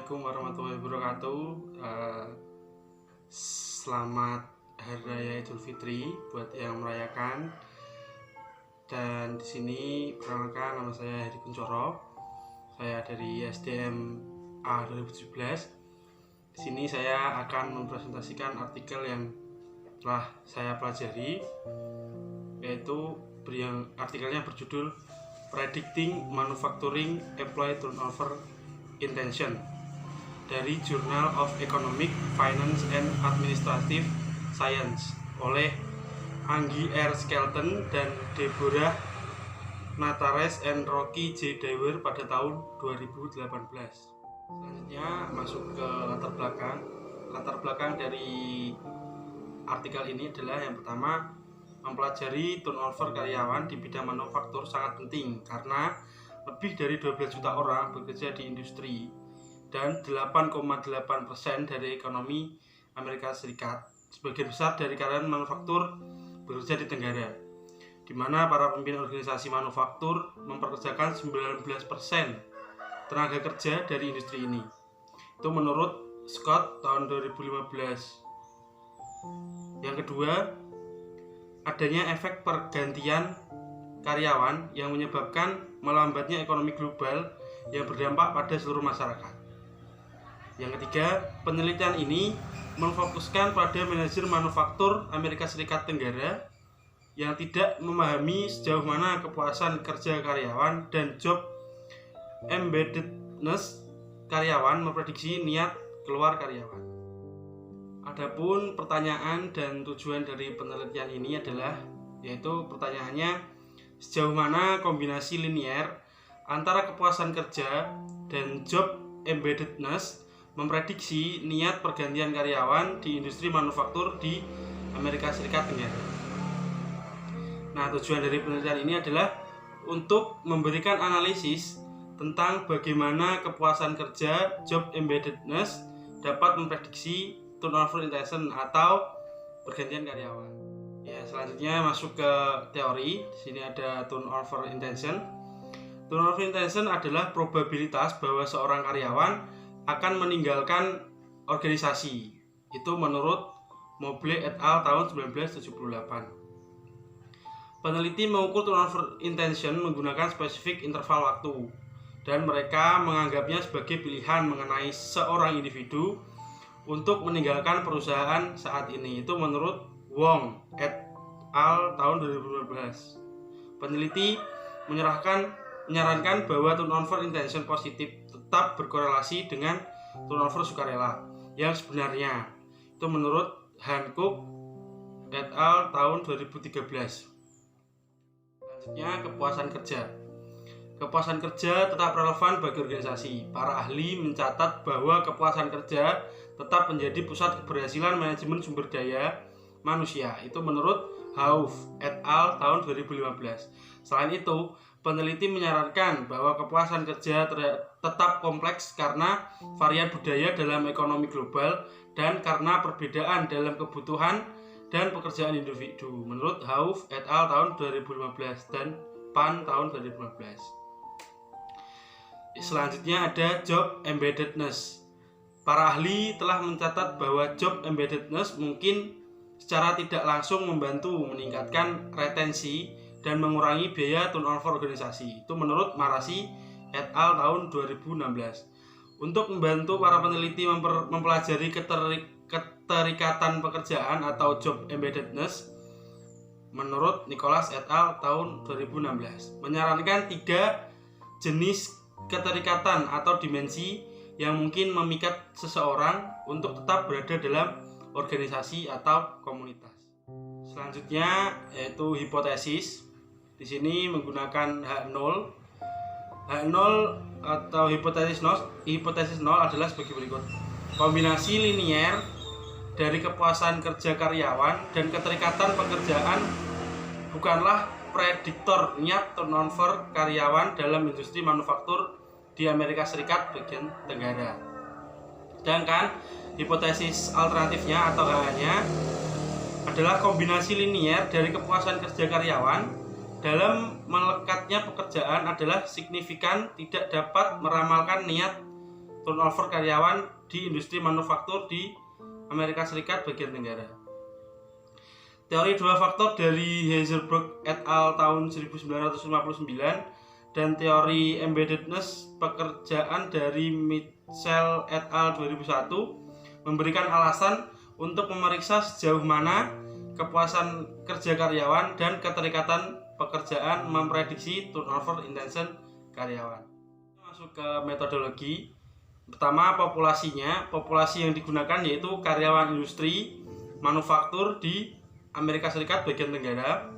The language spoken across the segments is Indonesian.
Assalamualaikum warahmatullahi wabarakatuh. Selamat Hari Raya Idul Fitri buat yang merayakan. Dan di sini perkenalkan, nama saya Heri Kuncoro. Saya dari SDM A 2017. Di sini saya akan mempresentasikan artikel yang telah saya pelajari, yaitu artikelnya berjudul Predicting Manufacturing Employee Turnover Intention dari Journal of Economic, Finance and Administrative Science oleh Angie R. Skelton dan Deborah Natares and Rocky J. Dwyer pada tahun 2018. Selanjutnya masuk ke latar belakang. Latar belakang dari artikel ini adalah yang pertama, mempelajari turnover karyawan di bidang manufaktur sangat penting karena lebih dari 12 juta orang bekerja di industri dan 8,8% dari ekonomi Amerika Serikat. Sebagian besar dari karyawan manufaktur bekerja di Tenggara, di mana para pemimpin organisasi manufaktur mempekerjakan 19% tenaga kerja dari industri ini. Itu menurut Scott tahun 2015. Yang kedua, adanya efek pergantian karyawan yang menyebabkan melambatnya ekonomi global yang berdampak pada seluruh masyarakat. Yang ketiga, penelitian ini memfokuskan pada manajer manufaktur Amerika Serikat Tenggara yang tidak memahami sejauh mana kepuasan kerja karyawan dan job embeddedness karyawan memprediksi niat keluar karyawan. Adapun pertanyaan dan tujuan dari penelitian ini adalah, yaitu pertanyaannya, sejauh mana kombinasi linier antara kepuasan kerja dan job embeddedness memprediksi niat pergantian karyawan di industri manufaktur di Amerika Serikat Tenggara. Nah, tujuan dari penelitian ini adalah untuk memberikan analisis tentang bagaimana kepuasan kerja job embeddedness dapat memprediksi turnover intention atau pergantian karyawan. Ya, selanjutnya masuk ke teori. Di sini ada turnover intention. Turnover intention adalah probabilitas bahwa seorang karyawan akan meninggalkan organisasi. Itu menurut Mobley et al. Tahun 1978. Peneliti mengukur turnover intention menggunakan spesifik interval waktu, dan mereka menganggapnya sebagai pilihan mengenai seorang individu untuk meninggalkan perusahaan saat ini. Itu menurut Wong et al. Tahun 2012. Peneliti menyarankan bahwa turnover intention positif tetap berkorelasi dengan turnover sukarela yang sebenarnya. Itu menurut Hancock et al. Tahun 2013. Selanjutnya, kepuasan kerja. Kepuasan kerja tetap relevan bagi organisasi. Para ahli mencatat bahwa kepuasan kerja tetap menjadi pusat keberhasilan manajemen sumber daya manusia. Itu menurut Hauf et al. Tahun 2015. Selain itu, peneliti menyarankan bahwa kepuasan kerja tetap kompleks karena varian budaya dalam ekonomi global dan karena perbedaan dalam kebutuhan dan pekerjaan individu. Menurut Hauf et al. Tahun 2015 dan Pan tahun 2015. Selanjutnya ada job embeddedness. Para ahli telah mencatat bahwa job embeddedness mungkin secara tidak langsung membantu meningkatkan retensi dan mengurangi biaya turnover organisasi. Itu menurut Marasi et al. Tahun 2016. Untuk membantu para peneliti mempelajari keterikatan pekerjaan atau job embeddedness, menurut Nicholas et al. Tahun 2016 menyarankan 3 jenis keterikatan atau dimensi yang mungkin memikat seseorang untuk tetap berada dalam organisasi atau komunitas. Selanjutnya yaitu hipotesis. Di sini menggunakan H0. H0 atau hipotesis 0 adalah sebagai berikut. Kombinasi linier dari kepuasan kerja karyawan dan keterikatan pekerjaan bukanlah prediktor niat turnover karyawan dalam industri manufaktur di Amerika Serikat bagian Tenggara. Sedangkan hipotesis alternatifnya atau H-nya adalah kombinasi linier dari kepuasan kerja karyawan dalam melekatnya pekerjaan adalah signifikan tidak dapat meramalkan niat turnover karyawan di industri manufaktur di Amerika Serikat bagian tenggara. Teori dua faktor dari Heisenberg et al. Tahun 1959 dan teori embeddedness pekerjaan dari Mitchell et al. 2001 memberikan alasan untuk memeriksa sejauh mana kepuasan kerja karyawan dan keterikatan pekerjaan memprediksi turnover intention karyawan. Masuk ke metodologi. Pertama, populasi yang digunakan yaitu karyawan industri manufaktur di Amerika Serikat bagian tenggara.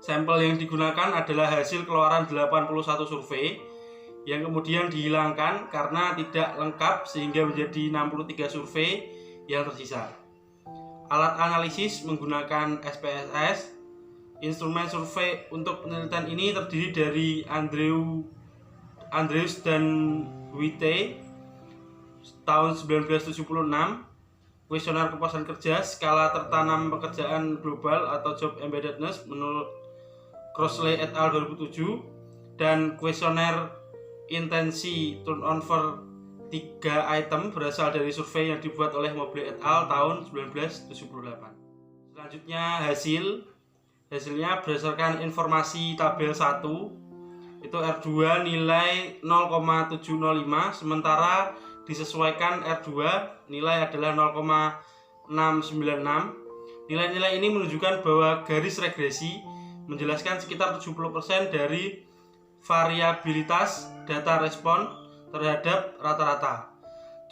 Sampel yang digunakan adalah hasil keluaran 81 survei yang kemudian dihilangkan karena tidak lengkap sehingga menjadi 63 survei yang tersisa. Alat analisis menggunakan SPSS. Instrumen survei untuk penelitian ini terdiri dari Andrews dan Witte tahun 1976, kuesioner kepuasan kerja, skala tertanam pekerjaan global atau job embeddedness menurut Crossley et al. 2007, dan kuesioner intensi turnover 3 item berasal dari survei yang dibuat oleh Mobley et al. Tahun 1978. Selanjutnya hasilnya berdasarkan informasi tabel 1 itu R2 nilai 0,705, sementara disesuaikan R2 nilai adalah 0,696. Nilai-nilai ini menunjukkan bahwa garis regresi menjelaskan sekitar 70% dari variabilitas data respon terhadap rata-rata.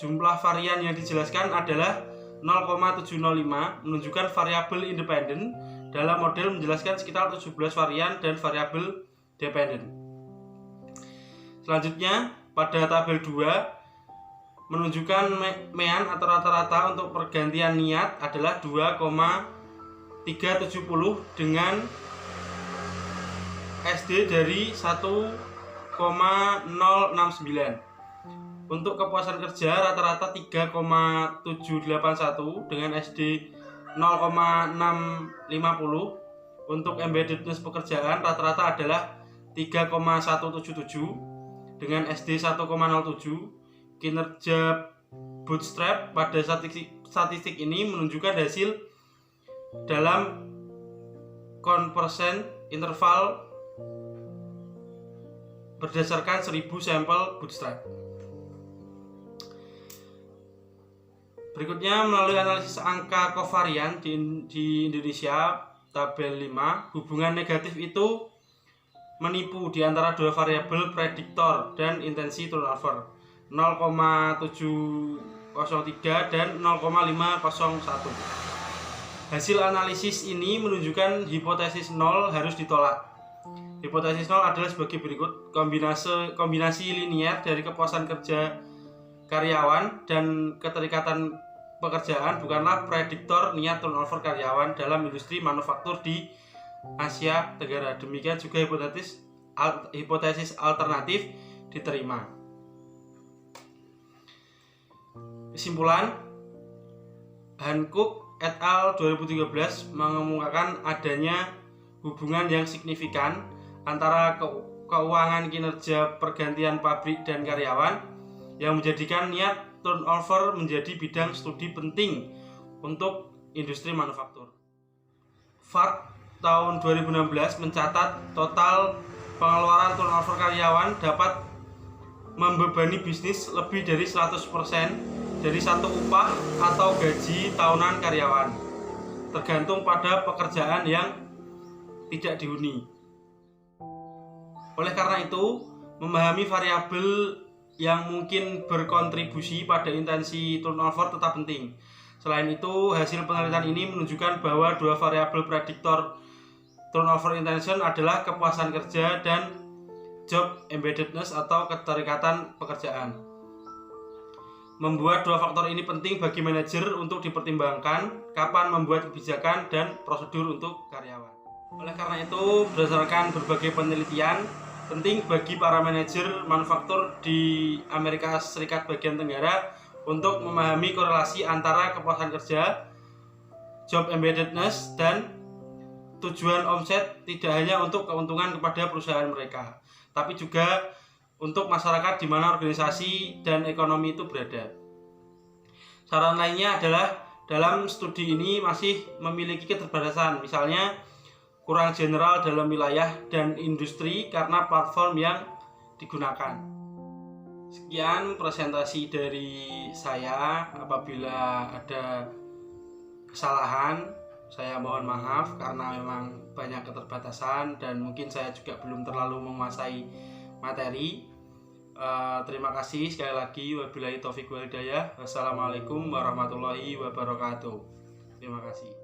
Jumlah varian yang dijelaskan adalah 0,705, menunjukkan variabel independen. Dalam model menjelaskan sekitar 17 varian dan variabel dependen. Selanjutnya, pada tabel 2 menunjukkan mean atau rata-rata untuk pergantian niat adalah 2,370 dengan SD dari 1,069. Untuk kepuasan kerja rata-rata 3,781 dengan SD 0,650. Untuk embeddedness pekerjaan rata-rata adalah 3,177 dengan SD 1,07. Kinerja bootstrap pada statistik ini menunjukkan hasil dalam conversion interval berdasarkan 1000 sampel bootstrap. Berikutnya, melalui analisis angka kovarian di Indonesia, tabel 5, hubungan negatif itu menipu di antara dua variabel prediktor dan intensi turnover 0,703 dan 0,501. Hasil analisis ini menunjukkan hipotesis 0 harus ditolak. Hipotesis 0 adalah sebagai berikut: kombinasi linier dari kepuasan kerja karyawan dan keterikatan pekerjaan bukanlah prediktor niat turnover karyawan dalam industri manufaktur di Asia Tenggara. Demikian juga hipotesis alternatif diterima. Kesimpulan, Hancock et al. 2013 mengemukakan adanya hubungan yang signifikan antara keuangan kinerja pergantian pabrik dan karyawan yang menjadikan niat turnover menjadi bidang studi penting untuk industri manufaktur. Fart tahun 2016 mencatat total pengeluaran turnover karyawan dapat membebani bisnis lebih dari 100% dari satu upah atau gaji tahunan karyawan, tergantung pada pekerjaan yang tidak dihuni. Oleh karena itu, memahami variabel yang mungkin berkontribusi pada intensi turnover tetap penting. Selain itu, hasil penelitian ini menunjukkan bahwa dua variabel prediktor turnover intention adalah kepuasan kerja dan job embeddedness atau keterikatan pekerjaan. Membuat dua faktor ini penting bagi manajer untuk dipertimbangkan kapan membuat kebijakan dan prosedur untuk karyawan. Oleh karena itu, berdasarkan berbagai penelitian, penting bagi para manajer manufaktur di Amerika Serikat bagian tenggara untuk memahami korelasi antara kepuasan kerja, job embeddedness, dan tujuan omset tidak hanya untuk keuntungan kepada perusahaan mereka, tapi juga untuk masyarakat di mana organisasi dan ekonomi itu berada. Saran lainnya adalah dalam studi ini masih memiliki keterbatasan, misalnya kurang general dalam wilayah dan industri karena platform yang digunakan. Sekian presentasi dari saya. Apabila ada kesalahan, saya mohon maaf karena memang banyak keterbatasan dan mungkin saya juga belum terlalu menguasai materi. Terima kasih sekali lagi. Wabillahi taufiq wal hidayah. Wassalamualaikum warahmatullahi wabarakatuh. Terima kasih.